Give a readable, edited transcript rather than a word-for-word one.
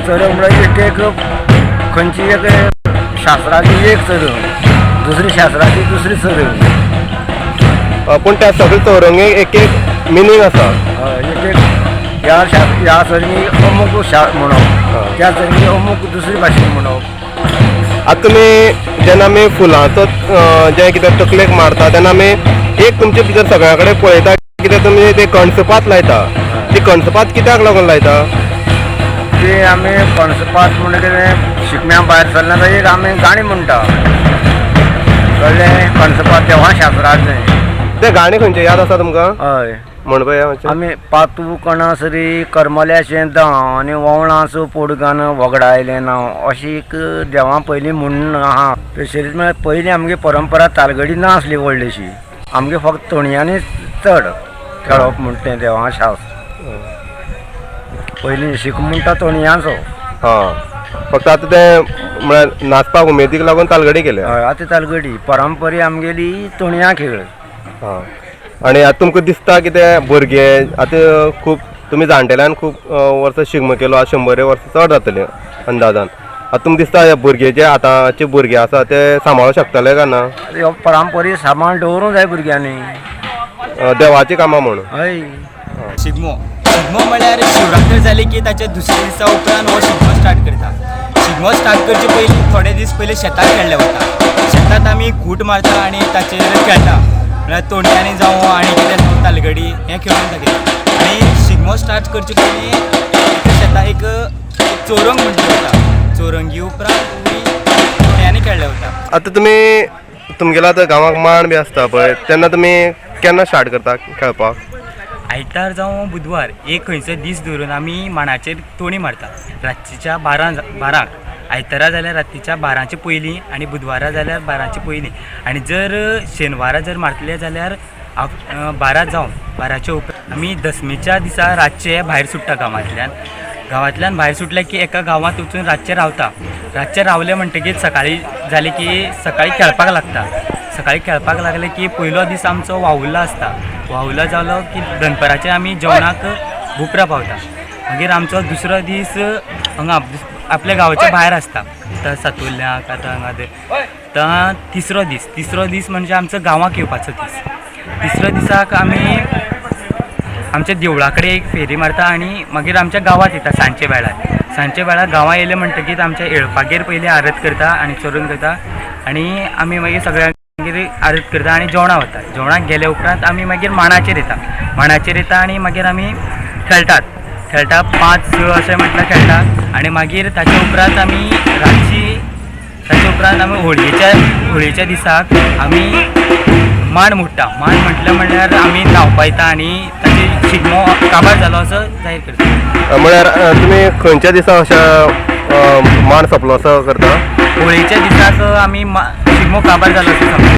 चरक म्हणल्यार एक खंयची एक शास्त्राची एक चरक, दुसरी शास्त्राची दुसरी चरक. पूण त्या सगळे चौरंगेक एक एक मिनींग आसा. एक एक ह्या चरणी अमूक म्हणप, त्या चरणी अमूक दुसरी भाशेन म्हणप. आतां तुमी जेन्ना आमी फुलांचो जें कितें तकलेक मारता तेन्ना आमी एक तुमचे भितर सगळ्या कडेन पळयता कितें तुमी ते कणसपात लायता. ती कणसपात कित्याक लागून लायता? ती आमी कणसपात म्हणून कितें शिगम्या भायर सरना एक आमी गाणी म्हणटा कळ्ळें. कणसपात देवा शास्त्राचें. ते गाणी खंयचे याद आसा तुमकां? हय म्हण पळय. आमी पातू कणसरी करमल्याचें दाव आनी वोंवळाचो पोडगान वगडायलें नांव अशी एक देवा पयलीं म्हणून आहा. तशेंच म्हळ्यार पयलीं आमगे परंपरा तालगडी नासली व्हडलीशी. आमगे फक्त तोणयांनी चड खेळप म्हणटा तें देवा शास्त्र. पयलीं शिक म्हणटा तोणयांचो. फक्त आतां ते म्हळ्यार नाचपाक उमेदीक लागून तालगडी केले. हय आतां तालगडी परंपरा आमगेली तोणयां खेळ. आनी आतां तुमकां दिसता की ते भुरगे आतां खूब तुमी जाणटेल्यान खूब वर्सां शिगमो केलो, आज 100 वर्सां चड जातली अंदाजान. आतां तुमकां दिसता भुरगे जे आतांचे भुरगे आसा ते सांबाळूंक शकतले काय ना? ह्यो परंपरा सांबाळून दवरूंक जाय भुरग्यांनी. देवाची कामां म्हणून. हय शिगमो म्हळ्यार शिवरात्री जाली की ताच्या दुसऱ्या दिसा उपरांत हो शिगमो स्टार्ट करता. शिगमो स्टार्ट करचे पयलीं थोडे दीस पयलीं शेताक खेळ्ळे वता. शेतात आमी कूट मारता आनी ताचेर खेळटा. म्हळ्यार तोणयांनी जावं आनी कितें जावं तालगडी हें खेळून दाखयता. आनी शिगमो स्टार्ट करचे पयलीं शेतां एक चौरंग म्हणटा वता. चौरंगी उपरांत तोणयांनी खेळ्ळे वता. आतां तुमी तुमगेलो आतां गांवाक मांड बी आसता पळय तेन्ना तुमी केन्ना स्टार्ट करता खेळपाक? आयतार जावं बुधवार एक खंयचो दीस धरून आमी मांडाचेर तोणी मारता. रातच्या 12 आयतारा जाल्यार रातीच्या 12चे पयलीं आनी बुधवारा जाल्यार 12चे पयलीं. आनी जर शेनवारा जर मारतले जाल्यार 12 जावन 12च्या उपरांत आमी दसमीच्या दिसा रातचे भायर सुट्टा गांवांतल्यान भायर सुटले की एका गांवांत वचून रातचे रावता. रातचे रावले म्हणटकीर सकाळी जाले की सकाळी खेळपाक लागता. सकाळी खेळपाक लागले की पयलो दीस आमचो वाहुल्ला आसता. वाहुल्ला जालो की दनपाराचे आमी जेवणाक भुपरा पावता. मागीर आमचो दुसरो दीस हांगा आपल्या गांवाच्या भायर आसता. सातुर्ल्याक आतां हांगा तिसरो दीस म्हणजे आमचो गांवाक येवपाचो दीस. तिसऱ्या दिसाक आमी आमच्या देवळा कडेन एक फेरी मारता आनी मागीर आमच्या गांवांत येता सांजचे वेळार गांवां येयले म्हणटकीर आमच्या येळपागेर पयलीं आरत करता आनी चोरून करता. आनी आमी मागीर सगळ्यांक मागीर आरत करता आनी जेवणाक वता. जेवणाक गेले उपरांत आमी मागीर मांडाचेर येता आनी मागीर आमी खेळटात 5-6 अशें म्हटल्यार खेळटा. आनी मागीर ताचे उपरांत आमी होळयेच्या दिसाक आमी मांड म्हटल्यार आमी न्हावपा येता आनी ताची शिगमो काबार जालो असो जाहीर करता. म्हळ्यार तुमी खंयच्या दिसा अशें मांड सोंपलो असो करता? होळयेच्या दिसाक आमी शिगमो काबार जालो असो समजता.